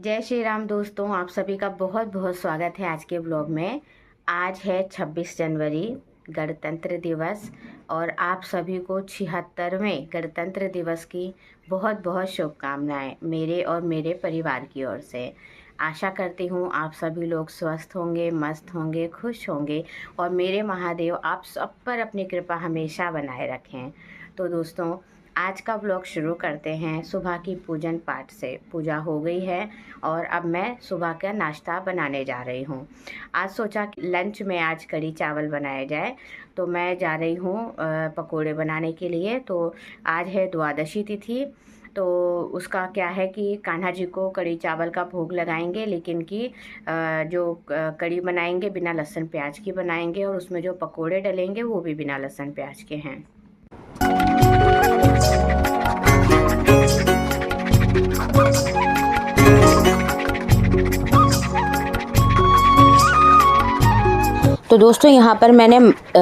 जय श्री राम दोस्तों, आप सभी का बहुत बहुत स्वागत है आज के ब्लॉग में। आज है 26 जनवरी गणतंत्र दिवस और आप सभी को 76वें गणतंत्र दिवस की बहुत बहुत शुभकामनाएं मेरे और मेरे परिवार की ओर से। आशा करती हूँ आप सभी लोग स्वस्थ होंगे, मस्त होंगे, खुश होंगे और मेरे महादेव आप सब पर अपनी कृपा हमेशा बनाए रखें। तो दोस्तों, आज का ब्लॉग शुरू करते हैं सुबह की पूजन पाठ से। पूजा हो गई है और अब मैं सुबह का नाश्ता बनाने जा रही हूँ। आज सोचा कि लंच में आज कढ़ी चावल बनाया जाए, तो मैं जा रही हूँ पकोड़े बनाने के लिए। तो आज है द्वादशी तिथि, तो उसका क्या है कि कान्हा जी को कढ़ी चावल का भोग लगाएंगे, लेकिन कि जो कढ़ी बनाएंगे बिना लहसुन प्याज की बनाएंगे और उसमें जो पकोड़े डलेंगे वो भी बिना लहसुन प्याज के हैं। तो दोस्तों, यहाँ पर मैंने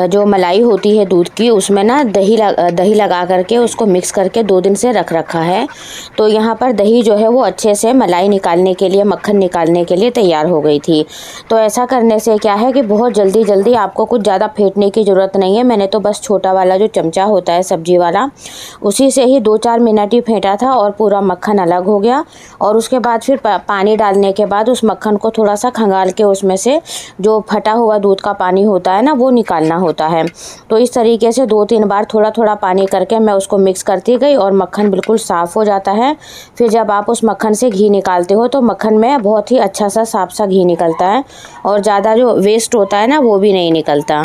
जो मलाई होती है दूध की, उसमें ना दही लगा करके उसको मिक्स करके 2 दिन से रख रखा है। तो यहाँ पर दही जो है वो अच्छे से मलाई निकालने के लिए, मक्खन निकालने के लिए तैयार हो गई थी। तो ऐसा करने से क्या है कि बहुत जल्दी आपको कुछ ज़्यादा फेंटने की ज़रूरत नहीं है। मैंने तो बस छोटा वाला जो चमचा होता है सब्जी वाला, उसी से ही 2-4 मिनट ही फेंटा था और पूरा मक्खन अलग हो गया। और उसके बाद फिर पानी डालने के बाद उस मक्खन को थोड़ा सा खंगाल के उसमें से जो फटा हुआ दूध का पानी होता है ना, वो निकालना होता है। तो इस तरीके से 2-3 बार थोड़ा पानी करके मैं उसको मिक्स करती गई और मक्खन बिल्कुल साफ़ हो जाता है। फिर जब आप उस मक्खन से घी निकालते हो तो मक्खन में बहुत ही अच्छा सा साफ सा घी निकलता है और ज़्यादा जो वेस्ट होता है ना वो भी नहीं निकलता।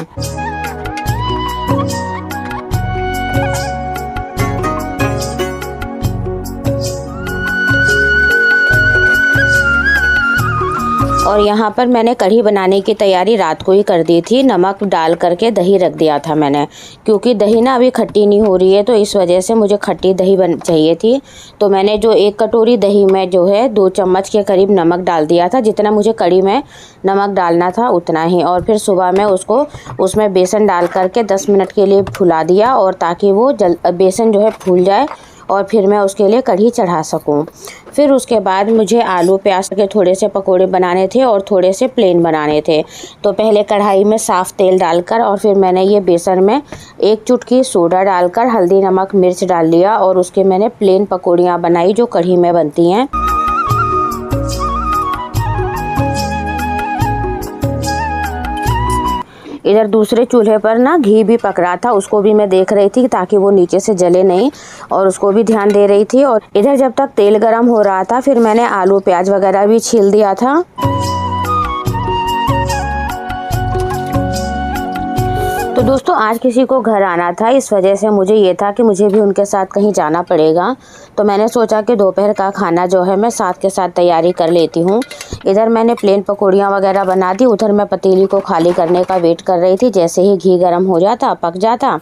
और यहाँ पर मैंने कढ़ी बनाने की तैयारी रात को ही कर दी थी। नमक डाल करके दही रख दिया था मैंने, क्योंकि दही ना अभी खट्टी नहीं हो रही है, तो इस वजह से मुझे खट्टी दही चाहिए थी। तो मैंने जो 1 कटोरी दही में जो है 2 चम्मच के करीब नमक डाल दिया था। जितना मुझे कढ़ी में नमक डालना था उतना ही। और फिर सुबह में उसको उसमें बेसन डाल करके 10 मिनट के लिए फुला दिया, और ताकि वो बेसन जो है फूल जाए और फिर मैं उसके लिए कढ़ी चढ़ा सकूं। फिर उसके बाद मुझे आलू प्याज के थोड़े से पकोड़े बनाने थे और थोड़े से प्लेन बनाने थे। तो पहले कढ़ाई में साफ़ तेल डालकर और फिर मैंने ये बेसन में 1 चुटकी सोडा डालकर हल्दी नमक मिर्च डाल लिया और उसके मैंने प्लेन पकौड़ियाँ बनाई जो कढ़ी में बनती हैं। इधर दूसरे चूल्हे पर ना घी भी पक रहा था, उसको भी मैं देख रही थी ताकि वो नीचे से जले नहीं, और उसको भी ध्यान दे रही थी। और इधर जब तक तेल गरम हो रहा था फिर मैंने आलू प्याज वगैरह भी छील दिया था। तो दोस्तों, आज किसी को घर आना था, इस वजह से मुझे ये था कि मुझे भी उनके साथ कहीं जाना पड़ेगा। तो मैंने सोचा कि दोपहर का खाना जो है मैं साथ के साथ तैयारी कर लेती हूँ। इधर मैंने प्लेन पकौड़ियाँ वगैरह बना दी, उधर मैं पतीली को खाली करने का वेट कर रही थी। जैसे ही घी गर्म हो जाता, पक जाता,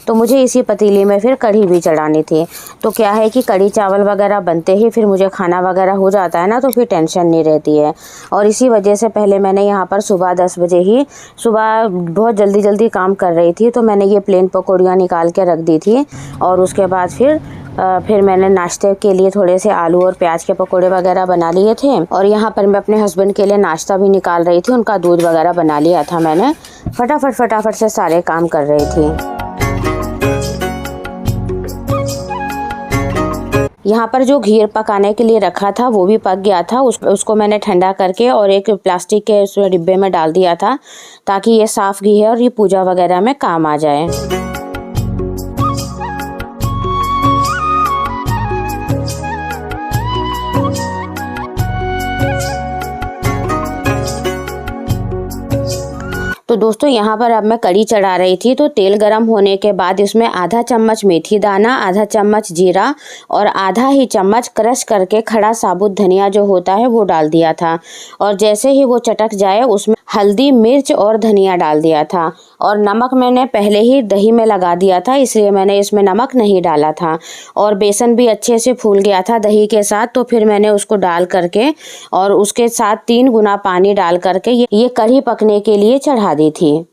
तो मुझे इसी पतीली में फिर कढ़ी भी चढ़ानी थी। तो क्या है कि कढ़ी चावल वगैरह बनते ही फिर मुझे खाना वगैरह हो जाता है ना, तो फिर टेंशन नहीं रहती है। और इसी वजह से पहले मैंने यहाँ पर सुबह 10 बजे ही, सुबह बहुत जल्दी काम कर रही थी, तो मैंने ये प्लेन पकौड़ियाँ निकाल के रख दी थी। और उसके बाद फिर मैंने नाश्ते के लिए थोड़े से आलू और प्याज के पकोड़े वगैरह बना लिए थे। और यहाँ पर मैं अपने हस्बैंड के लिए नाश्ता भी निकाल रही थी, उनका दूध वगैरह बना लिया था मैंने। फटाफट से सारे काम कर रही थी। यहाँ पर जो घी पकाने के लिए रखा था वो भी पक गया था। उसको मैंने ठंडा करके और एक प्लास्टिक के डिब्बे में डाल दिया था, ताकि ये साफ़ घी है और ये पूजा वगैरह में काम आ जाए। तो दोस्तों, यहाँ पर अब मैं कढ़ी चढ़ा रही थी, तो तेल गरम होने के बाद इसमें आधा चम्मच मेथी दाना, आधा चम्मच जीरा और आधा ही चम्मच क्रश करके खड़ा साबुत धनिया जो होता है वो डाल दिया था। और जैसे ही वो चटक जाए उसमें हल्दी मिर्च और धनिया डाल दिया था। और नमक मैंने पहले ही दही में लगा दिया था, इसलिए मैंने इसमें नमक नहीं डाला था। और बेसन भी अच्छे से फूल गया था दही के साथ, तो फिर मैंने उसको डाल करके और उसके साथ 3 गुना पानी डाल करके ये कढ़ी पकने के लिए चढ़ा दी थी।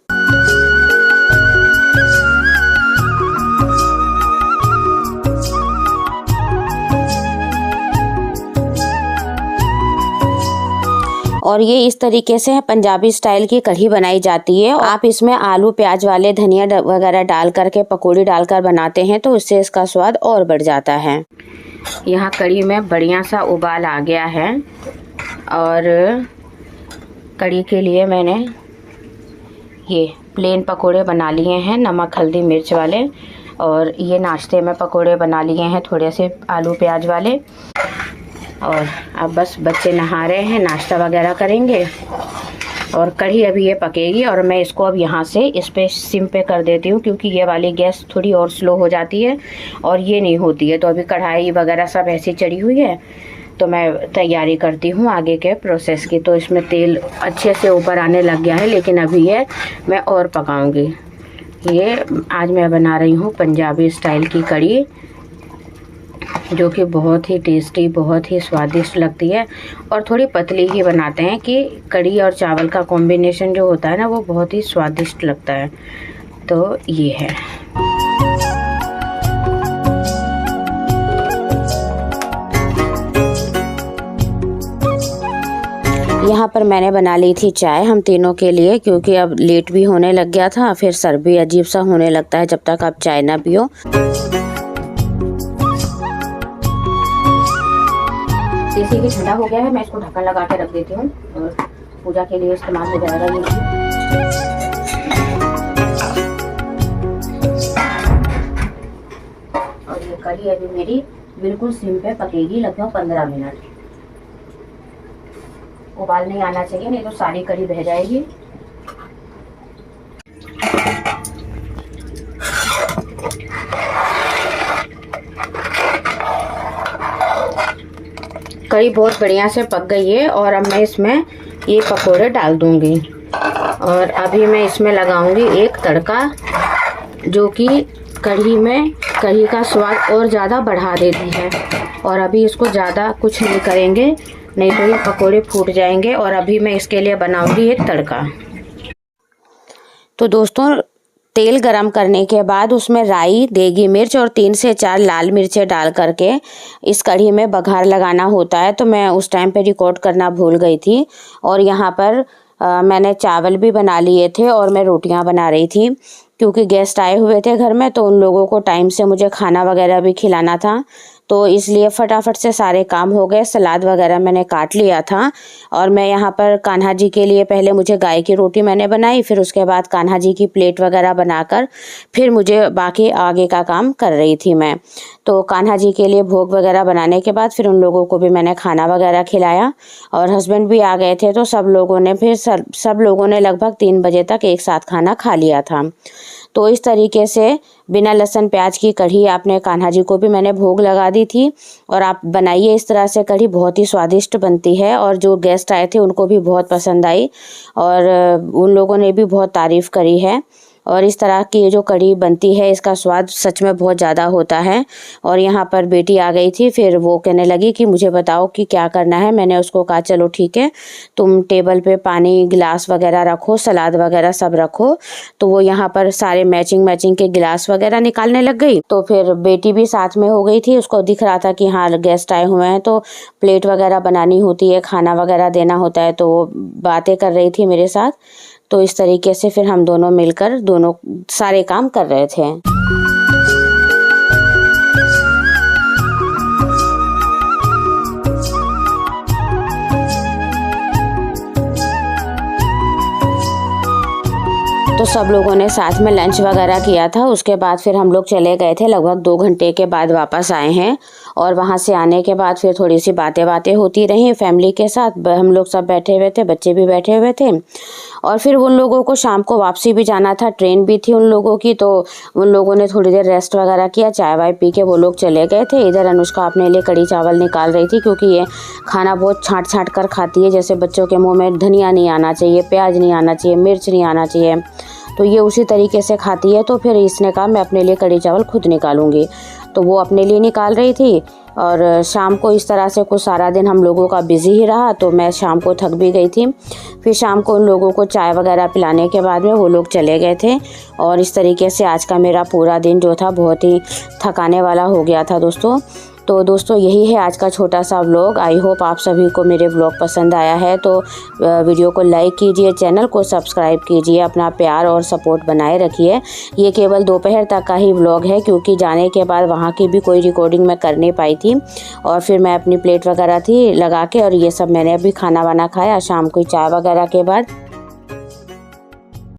और ये इस तरीके से पंजाबी स्टाइल की कढ़ी बनाई जाती है। आप इसमें आलू प्याज वाले धनिया वगैरह डाल करके पकौड़ी डालकर बनाते हैं तो इससे इसका स्वाद और बढ़ जाता है। यहाँ कढ़ी में बढ़िया सा उबाल आ गया है और कढ़ी के लिए मैंने ये प्लेन पकोड़े बना लिए हैं, नमक हल्दी मिर्च वाले। और ये नाश्ते में पकोड़े बना लिए हैं थोड़े से आलू प्याज वाले। और अब बस बच्चे नहा रहे हैं, नाश्ता वगैरह करेंगे और कढ़ी अभी ये पकेगी। और मैं इसको अब यहाँ से इस पे सिम पे कर देती हूँ क्योंकि ये वाली गैस थोड़ी और स्लो हो जाती है और ये नहीं होती है। तो अभी कढ़ाई वगैरह सब ऐसी चढ़ी हुई है तो मैं तैयारी करती हूँ आगे के प्रोसेस की। तो इसमें तेल अच्छे से ऊपर आने लग गया है, लेकिन अभी ये मैं और पकाऊंगी। ये आज मैं बना रही हूँ पंजाबी स्टाइल की कढ़ी, जो कि बहुत ही टेस्टी, बहुत ही स्वादिष्ट लगती है। और थोड़ी पतली ही बनाते हैं कि कढ़ी और चावल का कॉम्बिनेशन जो होता है ना, वो बहुत ही स्वादिष्ट लगता है। तो ये है। यहाँ पर मैंने बना ली थी चाय हम तीनों के लिए, क्योंकि अब लेट भी होने लग गया था, फिर सर भी अजीब सा होने लगता है जब तक आप चाय ना पियो। जैसे कि ठंडा हो गया है, मैं इसको ढक्कन लगा के रख देती हूँ और पूजा के लिए इस्तेमाल हो जाएगा ये। और ये कढ़ी अभी मेरी बिल्कुल सिम पे पकेगी लगभग 15 मिनट। उबाल नहीं आना चाहिए, नहीं तो सारी कढ़ी बह जाएगी। कढ़ी बहुत बढ़िया से पक गई है और अब मैं इसमें ये पकोड़े डाल दूंगी। और अभी मैं इसमें लगाऊंगी एक तड़का, जो कि कढ़ी का स्वाद और ज़्यादा बढ़ा देती है। और अभी इसको ज़्यादा कुछ नहीं करेंगे, नहीं तो ये पकोड़े फूट जाएंगे। और अभी मैं इसके लिए बनाऊंगी एक तड़का। तो दोस्तों, तेल गरम करने के बाद उसमें राई, देगी मिर्च और 3 से 4 लाल मिर्चें डाल करके इस कढ़ी में बघार लगाना होता है। तो मैं उस टाइम पे रिकॉर्ड करना भूल गई थी। और यहाँ पर मैंने चावल भी बना लिए थे और मैं रोटियां बना रही थी, क्योंकि गेस्ट आए हुए थे घर में, तो उन लोगों को टाइम से मुझे खाना वगैरह भी खिलाना था। तो इसलिए फटाफट से सारे काम हो गए। सलाद वगैरह मैंने काट लिया था। और मैं यहाँ पर कान्हा जी के लिए पहले मुझे गाय की रोटी मैंने बनाई, फिर उसके बाद कान्हा जी की प्लेट वगैरह बनाकर फिर मुझे बाकी आगे का काम कर रही थी मैं। तो कान्हा जी के लिए भोग वगैरह बनाने के बाद फिर उन लोगों को भी मैंने खाना वगैरह खिलाया। और हस्बैंड भी आ गए थे, तो सब लोगों ने लगभग 3 बजे तक एक साथ खाना खा लिया था। तो इस तरीके से बिना लहसुन प्याज की कढ़ी आपने कान्हा जी को भी मैंने भोग लगा दी थी। और आप बनाइए इस तरह से कढ़ी, बहुत ही स्वादिष्ट बनती है। और जो गेस्ट आए थे उनको भी बहुत पसंद आई और उन लोगों ने भी बहुत तारीफ़ करी है। और इस तरह की ये जो कढ़ी बनती है, इसका स्वाद सच में बहुत ज़्यादा होता है। और यहाँ पर बेटी आ गई थी, फिर वो कहने लगी कि मुझे बताओ कि क्या करना है। मैंने उसको कहा चलो ठीक है, तुम टेबल पे पानी गिलास वगैरह रखो, सलाद वगैरह सब रखो। तो वो यहाँ पर सारे मैचिंग के गिलास वगैरह निकालने लग गई। तो फिर बेटी भी साथ में हो गई थी, उसको दिख रहा था कि हाँ गेस्ट आए हुए हैं, तो प्लेट वगैरह बनानी होती है, खाना वगैरह देना होता है। तो वो बातें कर रही थी मेरे साथ। तो इस तरीके से फिर हम दोनों मिलकर सारे काम कर रहे थे। तो सब लोगों ने साथ में लंच वगैरह किया था। उसके बाद फिर हम लोग चले गए थे, लगभग 2 घंटे के बाद वापस आए हैं। और वहाँ से आने के बाद फिर थोड़ी सी बातें होती रही फैमिली के साथ। हम लोग सब बैठे हुए थे, बच्चे भी बैठे हुए थे। और फिर उन लोगों को शाम को वापसी भी जाना था, ट्रेन भी थी उन लोगों की। तो उन लोगों ने थोड़ी देर रेस्ट वगैरह किया, चाय वाय पी के वो लोग चले गए थे। इधर अनुष्का अपने लिए कढ़ी चावल निकाल रही थी, क्योंकि ये खाना बहुत छाँट कर खाती है। जैसे बच्चों के मुँह में धनिया नहीं आना चाहिए, प्याज नहीं आना चाहिए, मिर्च नहीं आना चाहिए, तो ये उसी तरीके से खाती है। तो फिर इसने कहा मैं अपने लिए कढ़ी चावल खुद निकालूंगी। तो वो अपने लिए निकाल रही थी। और शाम को इस तरह से कुछ सारा दिन हम लोगों का बिज़ी ही रहा, तो मैं शाम को थक भी गई थी। फिर शाम को उन लोगों को चाय वगैरह पिलाने के बाद में वो लोग चले गए थे और इस तरीके से आज का मेरा पूरा दिन जो था बहुत ही थकाने वाला हो गया था दोस्तों। तो दोस्तों यही है आज का छोटा सा व्लॉग। आई होप आप सभी को मेरे व्लॉग पसंद आया है, तो वीडियो को लाइक कीजिए, चैनल को सब्सक्राइब कीजिए, अपना प्यार और सपोर्ट बनाए रखिए। ये केवल दोपहर तक का ही व्लॉग है, क्योंकि जाने के बाद वहाँ की भी कोई रिकॉर्डिंग मैं कर नहीं पाई थी और फिर मैं अपनी प्लेट वगैरह थी लगा के, और ये सब मैंने अभी खाना वाना खाया शाम को चाय वगैरह के बाद।